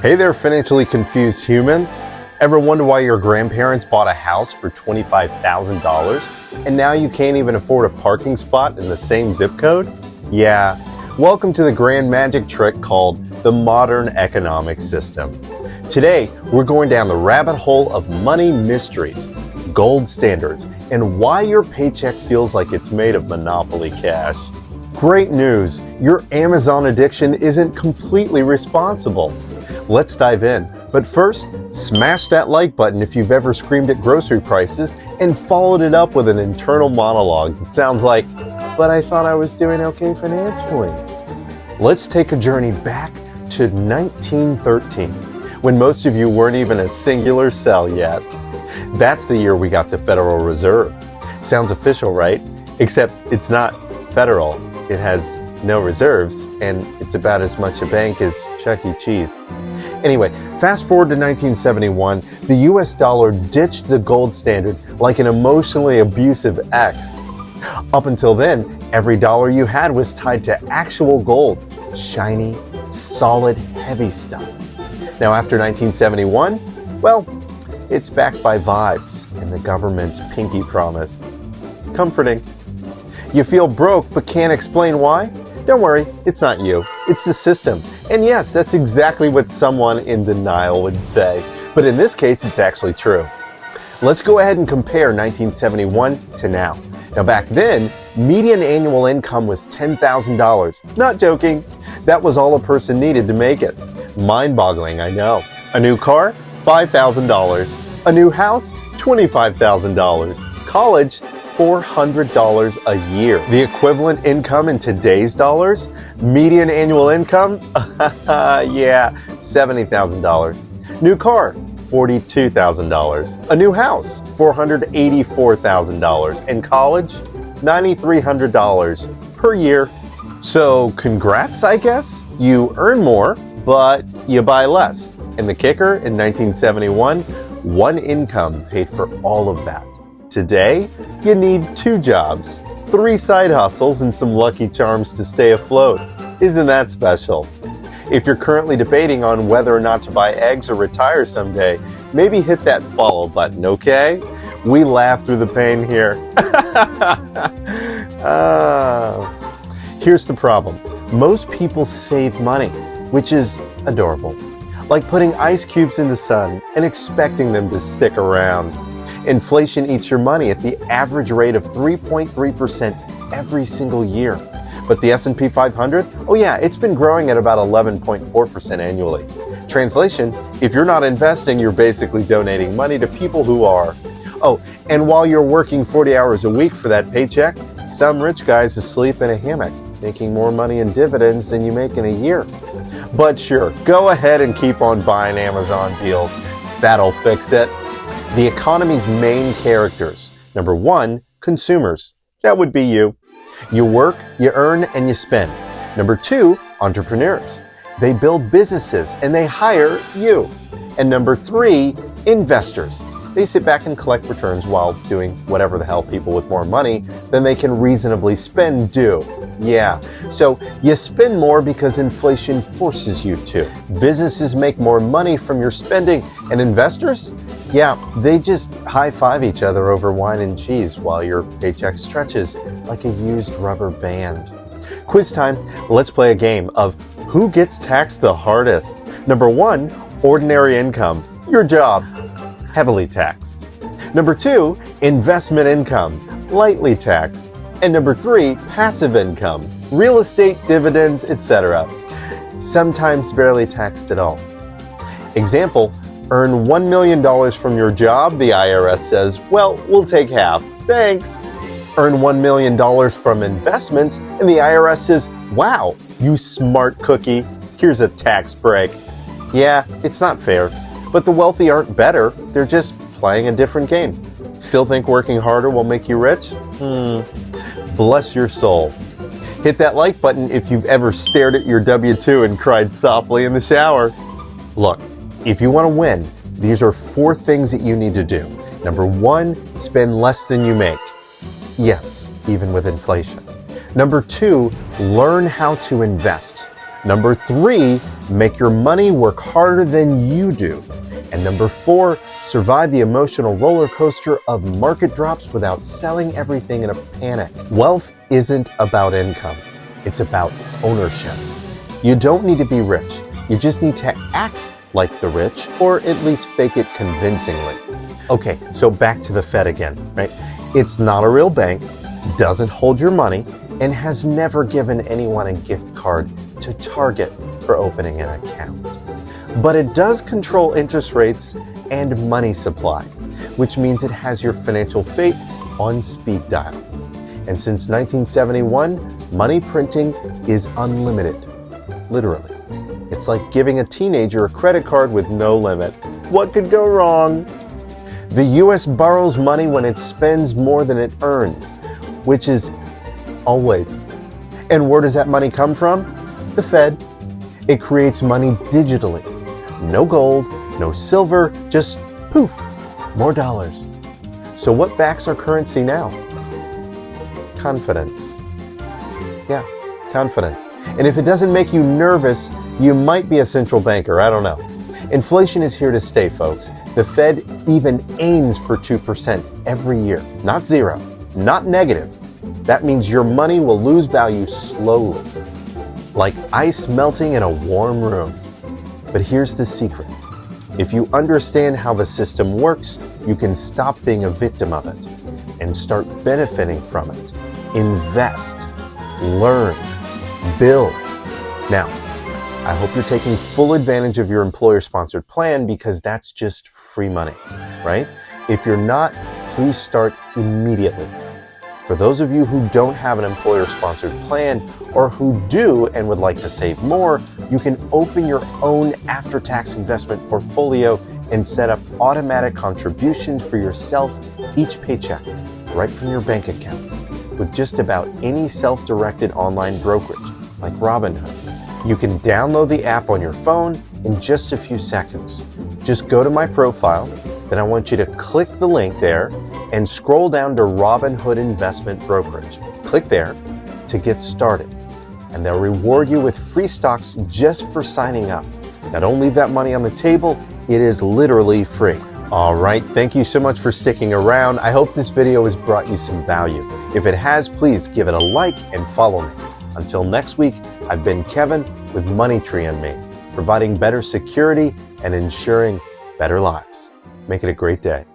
Hey there, financially confused humans. Ever wonder why your grandparents bought a house for $25,000 and now you can't even afford a parking spot in the same zip code? Yeah, welcome to the grand magic trick called the modern economic system. Today, we're going down the rabbit hole of money mysteries, gold standards, and why your paycheck feels like it's made of Monopoly cash. Great news, your Amazon addiction isn't completely responsible. Let's dive in. But first, smash that like button if you've ever screamed at grocery prices and followed it up with an internal monologue that sounds like, but I thought I was doing okay financially. Let's take a journey back to 1913, when most of you weren't even a singular cell yet. That's the year we got the Federal Reserve. Sounds official, right? Except it's not federal. It has no reserves, and it's about as much a bank as Chuck E. Cheese. Anyway, fast forward to 1971, the US dollar ditched the gold standard like an emotionally abusive ex. Up until then, every dollar you had was tied to actual gold, shiny, solid, heavy stuff. Now after 1971, well, it's backed by vibes and the government's pinky promise. Comforting. You feel broke but can't explain why? Don't worry, it's not you, it's the system. And yes, that's exactly what someone in denial would say. But in this case, it's actually true. Let's go ahead and compare 1971 to now. Now back then, median annual income was $10,000. Not joking, that was all a person needed to make it. Mind-boggling, I know. A new car? $5,000. A new house? $25,000. College? $400 a year. The equivalent income in today's dollars? Median annual income? Yeah, $70,000. New car? $42,000. A new house? $484,000. And college? $9,300 per year. So congrats, I guess? You earn more, but you buy less. And the kicker, in 1971, one income paid for all of that. Today, you need 2 jobs, 3 side hustles, and some lucky charms to stay afloat. Isn't that special? If you're currently debating on whether or not to buy eggs or retire someday, maybe hit that follow button, okay? We laugh through the pain here. Here's the problem. Most people save money, which is adorable. Like putting ice cubes in the sun and expecting them to stick around. Inflation eats your money at the average rate of 3.3% every single year. But the S&P 500, oh yeah, it's been growing at about 11.4% annually. Translation, if you're not investing, you're basically donating money to people who are. Oh, and while you're working 40 hours a week for that paycheck, some rich guy's asleep in a hammock, making more money in dividends than you make in a year. But sure, go ahead and keep on buying Amazon deals. That'll fix it. The economy's main characters. Number 1, consumers. That would be you. You work, you earn, and you spend. Number 2, entrepreneurs. They build businesses and they hire you. And number 3, investors. They sit back and collect returns while doing whatever the hell people with more money than they can reasonably spend do. Yeah, so you spend more because inflation forces you to. Businesses make more money from your spending, and investors? Yeah, they just high-five each other over wine and cheese while your paycheck stretches like a used rubber band. Quiz time, let's play a game of who gets taxed the hardest. Number 1, ordinary income, your job, heavily taxed. Number 2, investment income, lightly taxed. And number 3, passive income, real estate, dividends, etc. Sometimes barely taxed at all. Example, earn $1 million from your job, the IRS says, well, we'll take half, thanks. Earn $1 million from investments, and the IRS says, wow, you smart cookie, here's a tax break. Yeah, it's not fair, but the wealthy aren't better, they're just playing a different game. Still think working harder will make you rich? Bless your soul. Hit that like button if you've ever stared at your W-2 and cried softly in the shower. Look, if you want to win, these are 4 things that you need to do. Number 1, spend less than you make. Yes, even with inflation. Number 2, learn how to invest. Number 3, make your money work harder than you do. And number 4, survive the emotional roller coaster of market drops without selling everything in a panic. Wealth isn't about income. It's about ownership. You don't need to be rich. You just need to act like the rich, or at least fake it convincingly. Okay, so back to the Fed again, right? It's not a real bank, doesn't hold your money, and has never given anyone a gift card to Target for opening an account. But it does control interest rates and money supply, which means it has your financial fate on speed dial. And since 1971, money printing is unlimited, literally. It's like giving a teenager a credit card with no limit. What could go wrong? The US borrows money when it spends more than it earns, which is always. And where does that money come from? The Fed. It creates money digitally. No gold, no silver, just poof, more dollars. So what backs our currency now? Confidence. Yeah, confidence. And if it doesn't make you nervous, you might be a central banker, I don't know. Inflation is here to stay, folks. The Fed even aims for 2% every year, not zero, not negative. That means your money will lose value slowly, like ice melting in a warm room. But here's the secret. If you understand how the system works, you can stop being a victim of it and start benefiting from it. Invest, learn, build. Now, I hope you're taking full advantage of your employer-sponsored plan, because that's just free money, right? If you're not, please start immediately. For those of you who don't have an employer-sponsored plan, or who do and would like to save more, you can open your own after-tax investment portfolio and set up automatic contributions for yourself each paycheck, right from your bank account, with just about any self-directed online brokerage, like Robinhood. You can download the app on your phone in just a few seconds. Just go to my profile, then I want you to click the link there and scroll down to Robinhood Investment Brokerage. Click there to get started, and they'll reward you with free stocks just for signing up. Now, don't leave that money on the table. It is literally free. All right, thank you so much for sticking around. I hope this video has brought you some value. If it has, please give it a like and follow me. Until next week, I've been Kevin with MoneyTreeAndMe, providing better security and ensuring better lives. Make it a great day.